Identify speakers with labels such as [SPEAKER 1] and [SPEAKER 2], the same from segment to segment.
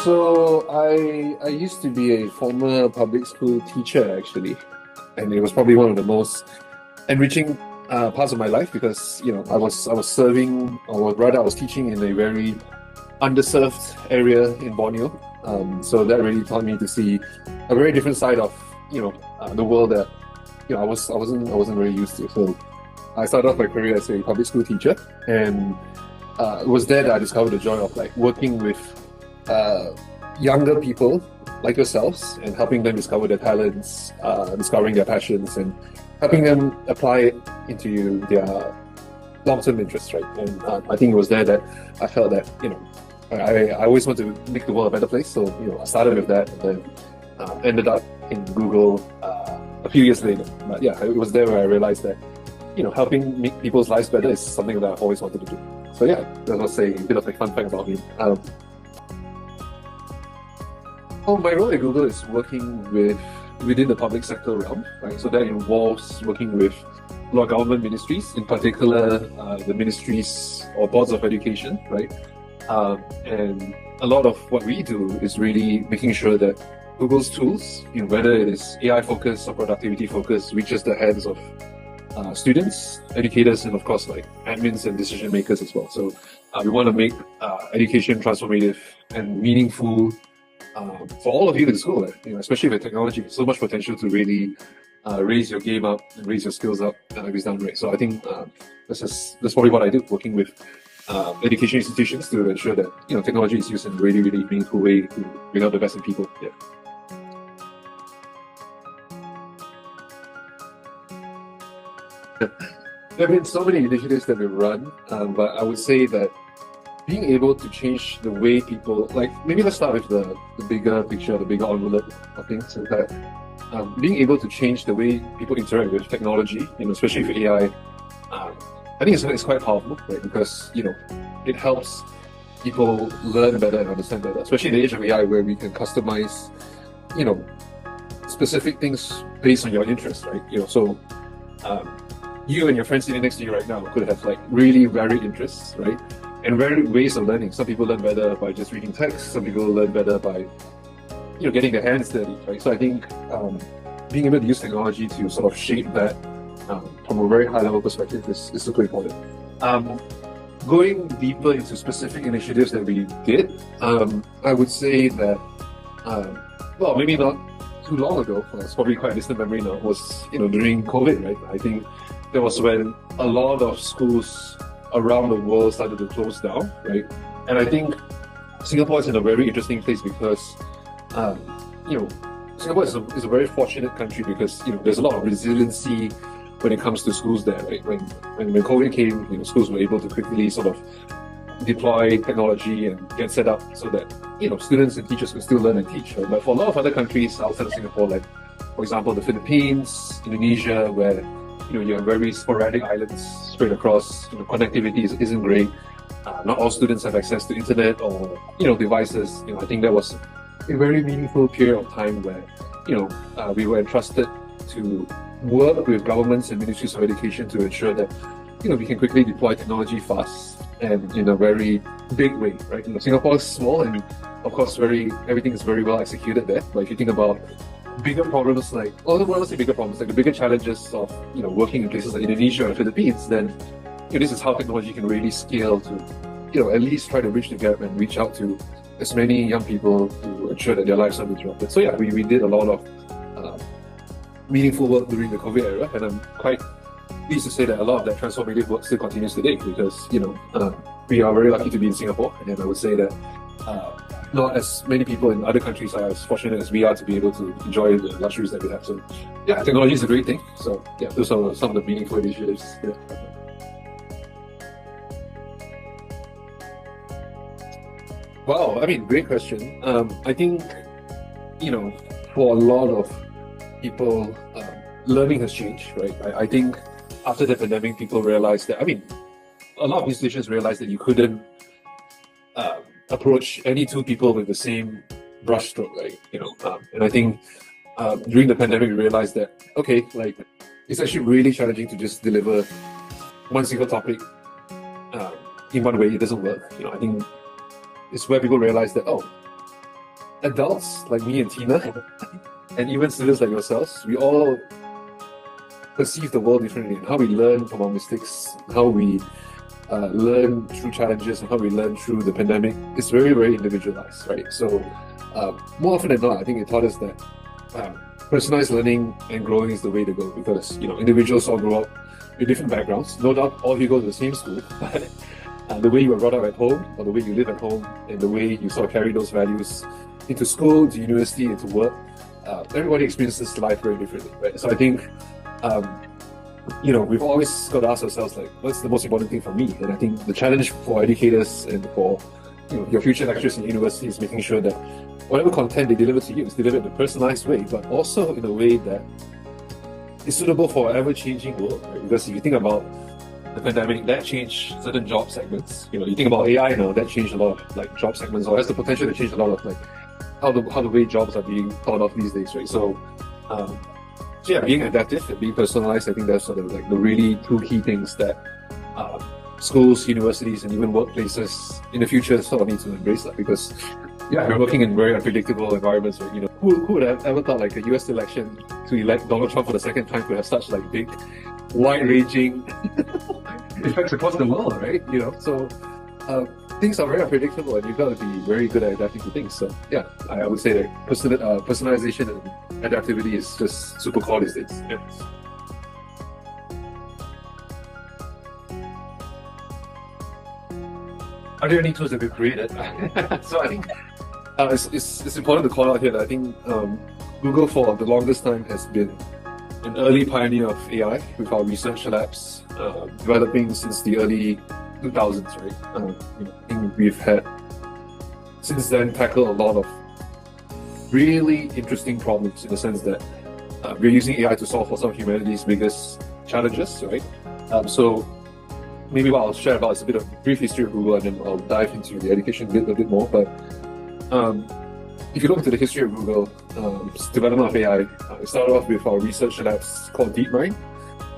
[SPEAKER 1] So I used to be a former public school teacher actually, and it was probably one of the most enriching parts of my life because I was serving, or rather I was teaching in a very underserved area in Borneo. So that really taught me to see a very different side of the world that I wasn't very used to. So I started off my career as a public school teacher, and it was there that I discovered the joy of like working with younger people like yourselves and helping them discover their talents, discovering their passions, and helping them apply it into their long-term interests, right? And I think it was there that I felt that I always want to make the world a better place. So I started with that, and then ended up in Google a few years later. But yeah, it was there where I realized that helping make people's lives better is something that I've always wanted to do. So yeah, that was a bit of a fun fact about me. My role at Google is working within the public sector realm, right? So that involves working with a lot of government ministries, in particular the ministries or boards of education, right? And a lot of what we do is really making sure that Google's tools, whether it is AI focused or productivity focused, reaches the hands of students, educators, and of course like admins and decision makers as well. So we want to make education transformative and meaningful for all of you in school, especially with technology. So much potential to really raise your game up and raise your skills up if it's done right. So I think that's probably what I do, working with education institutions to ensure that technology is used in a really, really meaningful way to bring out the best in people. Yeah. There have been so many initiatives that we run, but I would say that being able to change the way people, maybe let's start with the bigger picture, the bigger envelope of things, is that being able to change the way people interact with technology, especially with AI, I think it's quite powerful, right? Because it helps people learn better and understand better, especially in the age of AI where we can customize, specific things based on your interests, right? So you and your friends sitting next to you right now could have really varied interests, right? And varied ways of learning. Some people learn better by just reading text. Some people learn better by, getting their hands dirty, right? So I think being able to use technology to sort of shape that from a very high level perspective is super important. Going deeper into specific initiatives that we did, I would say that, maybe not too long ago, it's probably quite a distant memory now, was during COVID, right? I think that was when a lot of schools around the world started to close down, right? And I think Singapore is in a very interesting place because, Singapore is a very fortunate country because there's a lot of resiliency when it comes to schools there, right? When COVID came, schools were able to quickly sort of deploy technology and get set up so that students and teachers could still learn and teach. Right? But for a lot of other countries outside of Singapore, like for example the Philippines, Indonesia, where you have very sporadic islands spread across, connectivity isn't great. Not all students have access to internet or devices. I think that was a very meaningful period of time where we were entrusted to work with governments and ministries of education to ensure that we can quickly deploy technology fast and in a very big way, right? Singapore is small and of course everything is very well executed there. But if you think about bigger problems like the bigger challenges of working in places like Indonesia or the Philippines, then this is how technology can really scale to at least try to bridge the gap and reach out to as many young people to ensure that their lives are interrupted. So yeah, we did a lot of meaningful work during the COVID era, and I'm quite pleased to say that a lot of that transformative work still continues today because we are very lucky to be in Singapore, and I would say that not as many people in other countries are as fortunate as we are to be able to enjoy the luxuries that we have. So yeah, technology is a great thing. So yeah, those are some of the meaningful initiatives. Yeah. Wow, great question. I think, for a lot of people, learning has changed, right? I think after the pandemic, people realized that, a lot of institutions realized that you couldn't approach any two people with the same brushstroke, right? And I think during the pandemic, we realized that, it's actually really challenging to just deliver one single topic in one way. It doesn't work. I think it's where people realize that, adults like me and Tina, and even students like yourselves, we all perceive the world differently, and how we learn from our mistakes, how we learn through challenges, and how we learn through the pandemic is very, very individualized, right? So more often than not, I think it taught us that personalized learning and growing is the way to go, because individuals all grow up with different backgrounds. No doubt all of you go to the same school, but the way you were brought up at home, or the way you live at home, and the way you sort of carry those values into school, to university, into work, everybody experiences life very differently, right? So I think we've always got to ask ourselves, like, what's the most important thing for me? And I think the challenge for educators and for your future lecturers in university is making sure that whatever content they deliver to you is delivered in a personalized way, but also in a way that is suitable for an ever-changing world, right? Because if you think about the pandemic, that changed certain job segments. You think about AI now, that changed a lot of job segments, or has the potential to change a lot of how the way jobs are being thought of these days, right? So yeah, being adaptive and being personalized, I think that's sort of the really two key things that schools, universities, and even workplaces in the future sort of need to embrace that, because we're working in very unpredictable environments, right? Who would have ever thought a US election to elect Donald Trump for the second time could have such big, wide-ranging effects across the world, right? So things are very unpredictable, and you've got to be very good at adapting to things. So yeah, I would say that personalization and adaptivity is just super core these days. Yeah. Are there any tools that we've created? So I think it's important to call out here that I think Google for the longest time has been an early pioneer of AI with our research labs, developing since the early 2000s, right? I think we've had since then tackled a lot of really interesting problems, in the sense that we're using AI to solve for some of humanity's biggest challenges, right? So maybe what I'll share about is a bit of brief history of Google, and then I'll dive into the education bit a bit more. But if you look into the history of Google, development of AI, it started off with our research labs called DeepMind,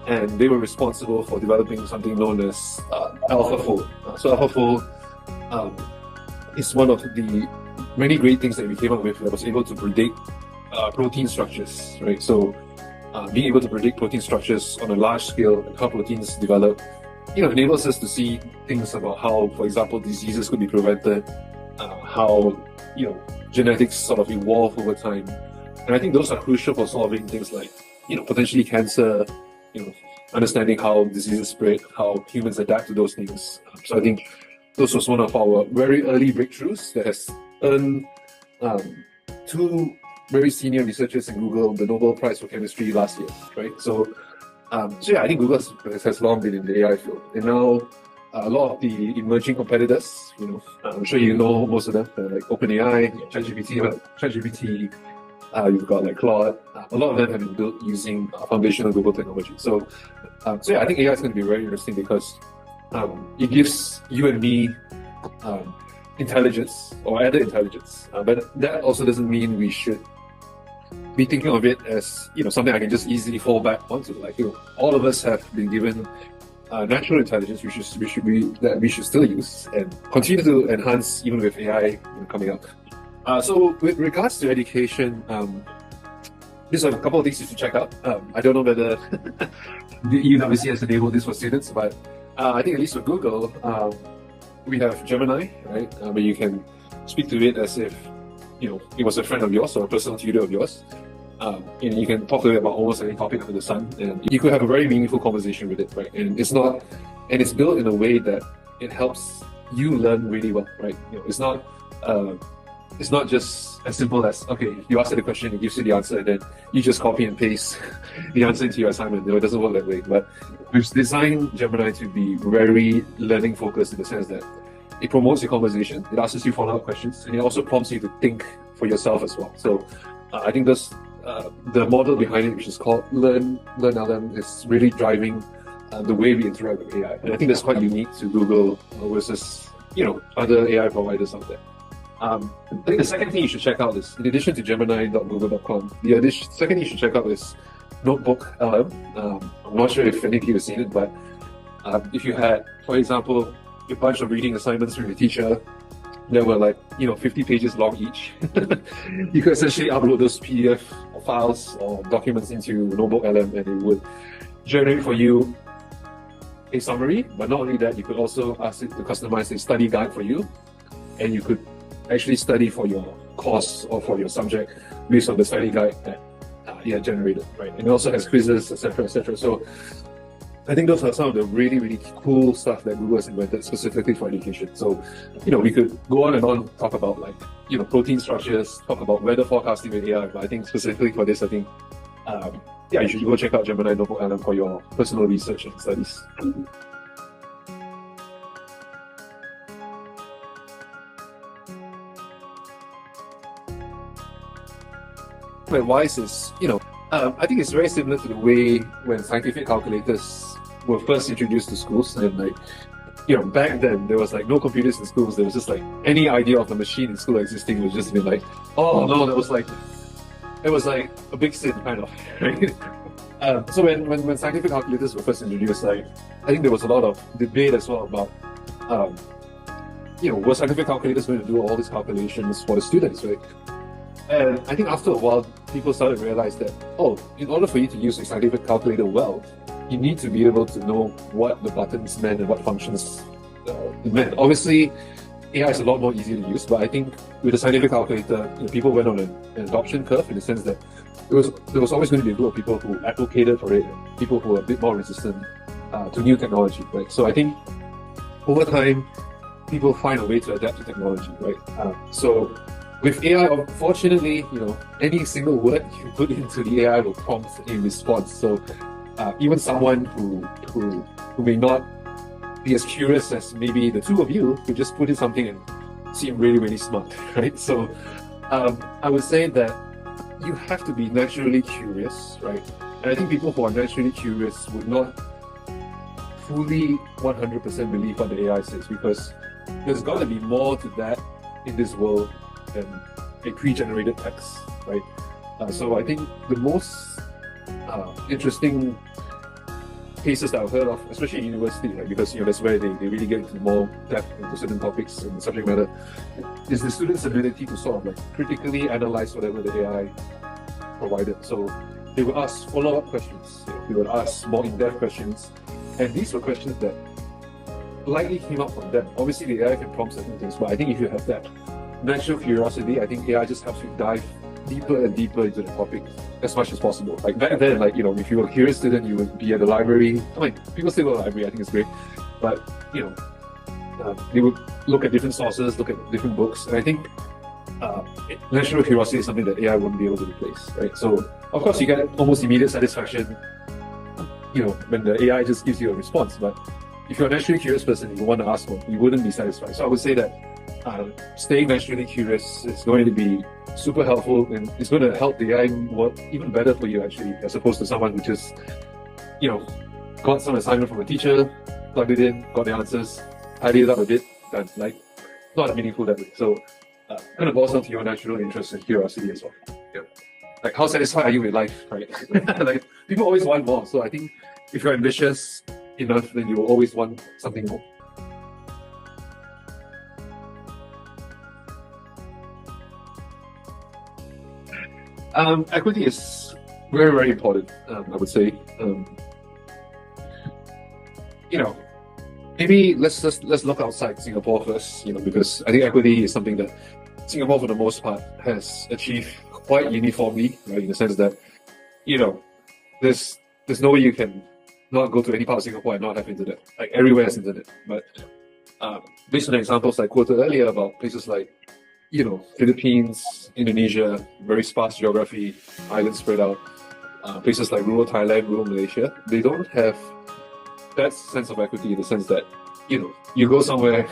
[SPEAKER 1] and they were responsible for developing something known as AlphaFold. So AlphaFold is one of the many great things that we came up with that was able to predict protein structures, right? So being able to predict protein structures on a large scale and how proteins develop, enables us to see things about how, for example, diseases could be prevented, how genetics sort of evolve over time. And I think those are crucial for solving things like potentially cancer, understanding how diseases spread, how humans adapt to those things. So I think this was one of our very early breakthroughs that has earned two very senior researchers in Google the Nobel Prize for Chemistry last year, right? So yeah, I think Google has long been in the AI field, and now a lot of the emerging competitors, I'm sure you know most of them, like OpenAI, ChatGPT, you've got Claude. A lot of them have been built using foundational Google technology. So yeah, I think AI is going to be very interesting, because it gives you and me intelligence, or added intelligence. But that also doesn't mean we should be thinking of it as something I can just easily fall back onto. All of us have been given natural intelligence, we should still use and continue to enhance even with AI coming up. So with regards to education, these are a couple of things you should check out. I don't know whether the UWC has enabled this for students, but I think at least with Google, we have Gemini, right? Where you can speak to it as if it was a friend of yours or a personal tutor of yours. And you can talk to it about almost any topic under the sun, and you could have a very meaningful conversation with it, right? And it's built in a way that it helps you learn really well, right? It's not just as simple as, okay, you ask it a question, it gives you the answer, and then you just copy and paste the answer into your assignment. It doesn't work that way. But we've designed Gemini to be very learning focused, in the sense that it promotes your conversation, it asks you follow-up questions, and it also prompts you to think for yourself as well. So I think the model behind it, which is called Learn LM, is really driving the way we interact with AI. And I think that's quite unique to Google versus other AI providers out there. I think the second thing you should check out is, in addition to Gemini.google.com, the second thing you should check out is Notebook LM. I'm not sure if any of you have seen it, but if you had, for example, a bunch of reading assignments from your teacher, that were like, 50 pages long each. You could essentially upload those PDF files or documents into Notebook LM, and it would generate for you a summary. But not only that, you could also ask it to customize a study guide for you, and you could actually study for your course or for your subject based on the study guide that you had generated, right? And it also has quizzes, etc., etc. So I think those are some of the really, really cool stuff that Google has invented specifically for education. So, we could go on and on, talk about like, protein structures, talk about weather forecasting with AI, but I think specifically for this, I think, you should go check out Gemini Notebook LM for your personal research and studies. My advice is, I think it's very similar to the way when scientific calculators were first introduced to schools, and like, back then there was like no computers in schools. There was just like any idea of a machine in school existing was just been like, oh no, it was like a big sin kind of, right? So when scientific calculators were first introduced, like, I think there was a lot of debate as well about, were scientific calculators going to do all these calculations for the students, right? And I think after a while, people started to realize that, in order for you to use a scientific calculator well, you need to be able to know what the buttons meant and what functions it meant. Obviously, AI is a lot more easy to use, but I think with a scientific calculator, people went on an adoption curve in the sense that there was always going to be a group of people who advocated for it, people who were a bit more resistant to new technology, right? So I think over time, people find a way to adapt to technology, right? So with AI, unfortunately, any single word you put into the AI will prompt a response. So even someone who may not be as curious as maybe the two of you could just put in something and seem really, really smart, right? So I would say that you have to be naturally curious, right? And I think people who are naturally curious would not fully 100% believe what the AI says, because there's got to be more to that in this world than a pre-generated text, right? So I think the most interesting cases that I've heard of, especially in university, right, because that's where they really get into more depth into certain topics and subject matter, is the students' ability to sort of like critically analyze whatever the AI provided. So they would ask follow-up questions, they would ask more in-depth questions, and these were questions that likely came up from them. Obviously the AI can prompt certain things, but I think if you have that natural curiosity, I think AI just helps you dive deeper and deeper into the topic as much as possible. Like back then, like, if you were a curious student, you would be at the library. I mean, people still go to the library, I think it's great. But, they would look at different sources, look at different books. And I think natural curiosity is something that AI wouldn't be able to replace, right? So, of course, you get almost immediate satisfaction, when the AI just gives you a response. But if you're a naturally curious person, you want to ask more, you wouldn't be satisfied. So I would say that staying naturally curious is going to be super helpful, and it's going to help the AI work even better for you, actually, as opposed to someone who just, got some assignment from a teacher, plugged it in, got the answers, tidied it up a bit, done. Like, not that meaningful that way. So, kind of boils down to your natural interest and curiosity as well. Yeah. Like, how satisfied are you with life, right? Like, people always want more. So I think if you're ambitious enough, then you will always want something more. Equity is very, very important, I would say. Maybe let's look outside Singapore first, because I think equity is something that Singapore, for the most part, has achieved quite uniformly, right? In the sense that, there's no way you can not go to any part of Singapore and not have internet. Like, everywhere has internet. But based on the examples I quoted earlier about places like, Philippines, Indonesia, very sparse geography, islands spread out, places like rural Thailand, rural Malaysia, they don't have that sense of equity in the sense that, you go somewhere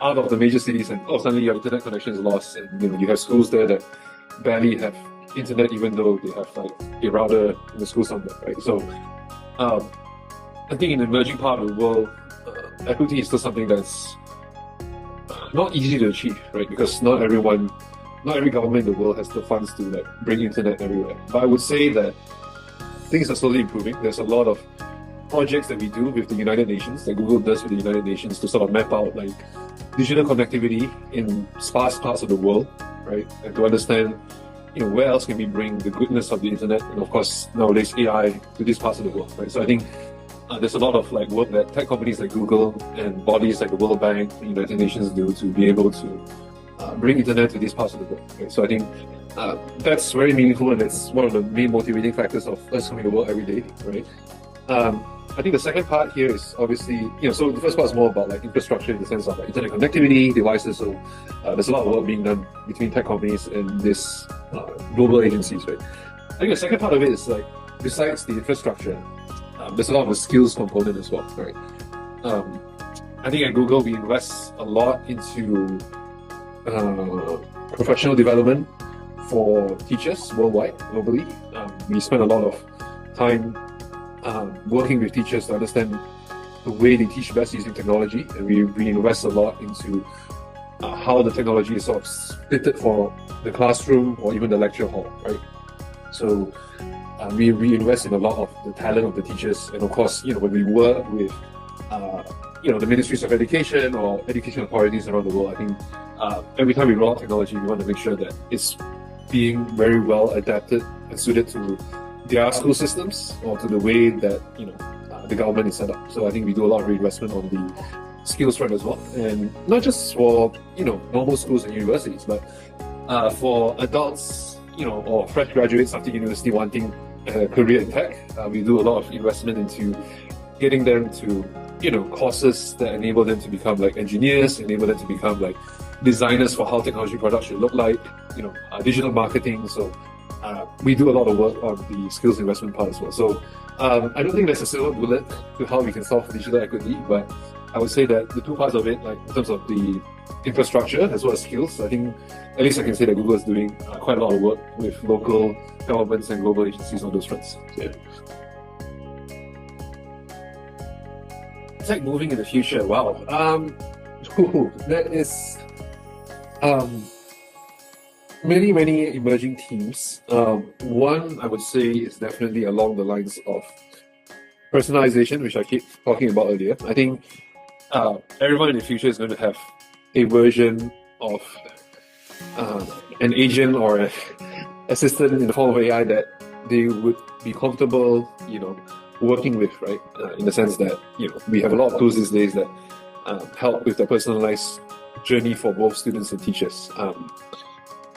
[SPEAKER 1] out of the major cities and suddenly your internet connection is lost, and you have schools there that barely have internet even though they have like a router in the school somewhere, right? So I think in the emerging part of the world, equity is still something that's not easy to achieve, right? Because not every government in the world has the funds to like bring internet everywhere. But I would say that things are slowly improving. There's a lot of projects that we do with the United Nations, that Google does with the United Nations to sort of map out like digital connectivity in sparse parts of the world, right? And to understand, where else can we bring the goodness of the internet and of course nowadays AI to these parts of the world, right? So I think there's a lot of like work that tech companies like Google and bodies like the World Bank, the United Nations do to be able to bring internet to these parts of the world, right? So I think that's very meaningful, and it's one of the main motivating factors of us coming to work every day, right? I think the second part here is obviously, so the first part is more about like infrastructure in the sense of like internet connectivity, devices. So there's a lot of work being done between tech companies and these global agencies, right? I think the second part of it is like, besides the infrastructure, there's a lot of the skills component as well, right? I think at Google we invest a lot into professional development for teachers worldwide, globally. We spend a lot of time working with teachers to understand the way they teach best using technology, and we invest a lot into how the technology is sort of fitted for the classroom or even the lecture hall, right? So we invest in a lot of the talent of the teachers, and of course, when we work with the ministries of education or education authorities around the world, I think every time we roll out technology, we want to make sure that it's being very well adapted and suited to their school systems or to the way that the government is set up. So I think we do a lot of reinvestment on the skills front as well, and not just for normal schools and universities, but for adults or fresh graduates after university wanting a career in tech. We do a lot of investment into getting them to courses that enable them to become like engineers, enable them to become like designers for how technology products should look like, digital marketing. So we do a lot of work on the skills investment part as well. So I don't think there's a silver bullet to how we can solve digital equity, but I would say that the two parts of it, like in terms of the infrastructure as well as skills, I think at least I can say that Google is doing quite a lot of work with local governments and global agencies on those fronts. Yeah. Tech moving in the future, wow. That is many emerging themes. One I would say is definitely along the lines of personalization, which I keep talking about earlier. I think everyone in the future is going to have a version of an agent or an assistant in the form of AI that they would be comfortable, working with, right? In the sense that we have a lot of tools these days that help with the personalized journey for both students and teachers.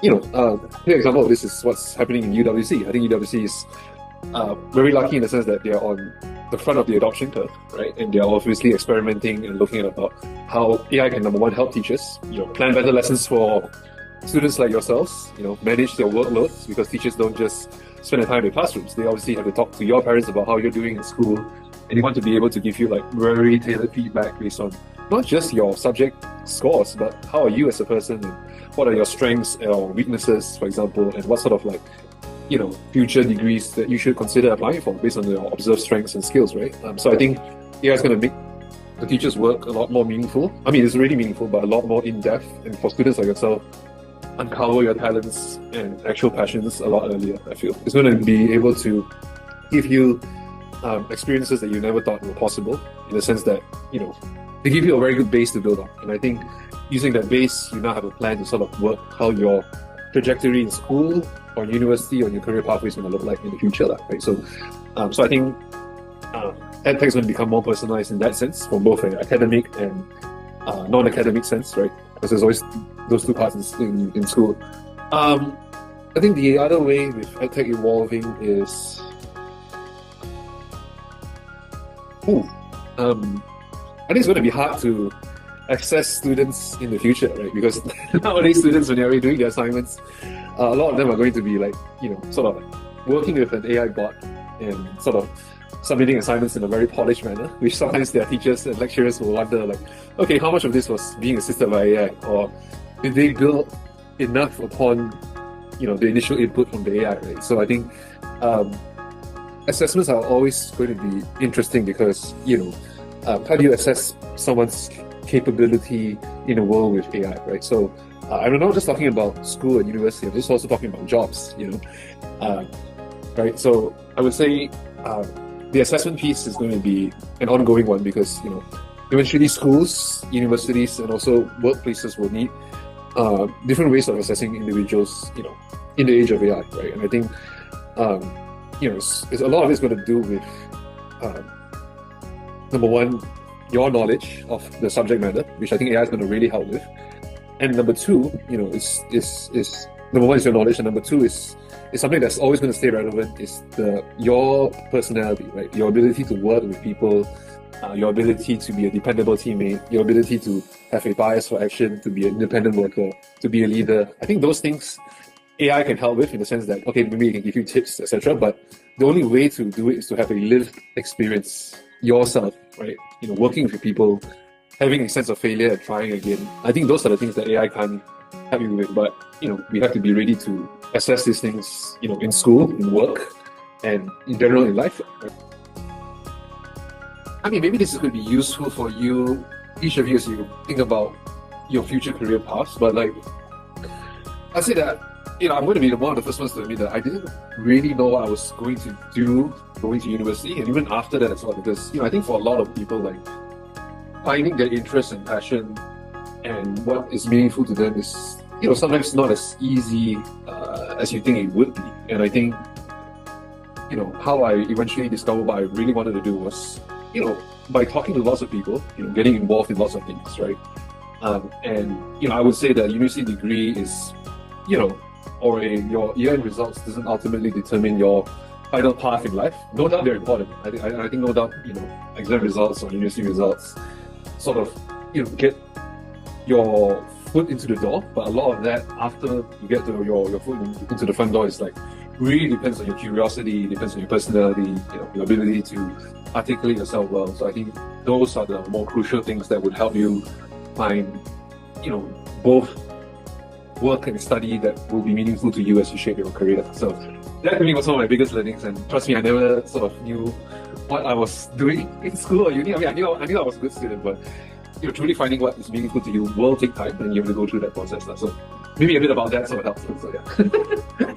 [SPEAKER 1] Clear example of this is what's happening in UWC. I think UWC is very lucky in the sense that they are on the front of the adoption curve, right? And they are obviously experimenting and looking at about how AI can, number one, help teachers, plan better lessons for students like yourselves, manage their workloads, because teachers don't just spend their time in the classrooms. They obviously have to talk to your parents about how you're doing in school, and they want to be able to give you like very tailored feedback based on not just your subject scores, but how are you as a person, and what are your strengths or weaknesses, for example, and what sort of like future degrees that you should consider applying for based on your observed strengths and skills, right? So I think AI is going to make the teacher's work a lot more meaningful. I mean, it's already meaningful, but a lot more in-depth, and for students like yourself, uncover your talents and actual passions a lot earlier, I feel. It's going to be able to give you experiences that you never thought were possible, in the sense that, they give you a very good base to build on. And I think using that base, you now have a plan to sort of work how your trajectory in school or university or your career pathway is going to look like in the future, right? So I think EdTech is going to become more personalized in that sense, from both an academic and non-academic sense, right? Because there's always those two parts in school. I think the other way with EdTech evolving is I think it's going to be hard to access students in the future, right? Because nowadays students, when they're doing their assignments, a lot of them are going to be like, sort of working with an AI bot and sort of submitting assignments in a very polished manner, which sometimes their teachers and lecturers will wonder like, okay, how much of this was being assisted by AI? Or did they build enough upon, the initial input from the AI, right? So I think assessments are always going to be interesting because, how do you assess someone's capability in a world with AI, right? So I'm not just talking about school and university, I'm just also talking about jobs, right? So I would say the assessment piece is going to be an ongoing one because, eventually schools, universities, and also workplaces will need different ways of assessing individuals, in the age of AI, right? And I think, it's a lot of it's going to do with, number one, your knowledge of the subject matter, which I think AI is going to really help with. And number two, is number one is your knowledge, and number two is something that's always going to stay relevant, is your personality, right? Your ability to work with people, your ability to be a dependable teammate, your ability to have a bias for action, to be an independent worker, to be a leader. I think those things AI can help with, in the sense that, okay, maybe it can give you tips, etc. But the only way to do it is to have a lived experience yourself, right? Working with people, having a sense of failure and trying again. I think those are the things that AI can't help you with. But, we have to be ready to assess these things, in school, in work, and in general in life. Right? I mean, maybe this could be useful for you, each of you, as you think about your future career paths. But I'd say that, I'm going to be one of the first ones to admit that I didn't really know what I was going to do going to university, and even after that as well, because, I think for a lot of people, finding their interest and passion and what is meaningful to them is, sometimes not as easy as you think it would be. And I think, how I eventually discovered what I really wanted to do was, by talking to lots of people, getting involved in lots of things, right? And, I would say that university degree is, or your year-end results doesn't ultimately determine your final path in life. No doubt they're important. I think no doubt, exam results or university results sort of, get your foot into the door. But a lot of that, after you get to your foot into the front door, is really depends on your curiosity, depends on your personality, your ability to articulate yourself well. So I think those are the more crucial things that would help you find, both work and study that will be meaningful to you as you shape your career. So that really was one of my biggest learnings, and trust me, I never sort of knew what I was doing in school or uni. I mean, I knew I was a good student, but truly finding what is meaningful to you will take time, and you have to go through that process. So maybe a bit about that sort of helps. So yeah.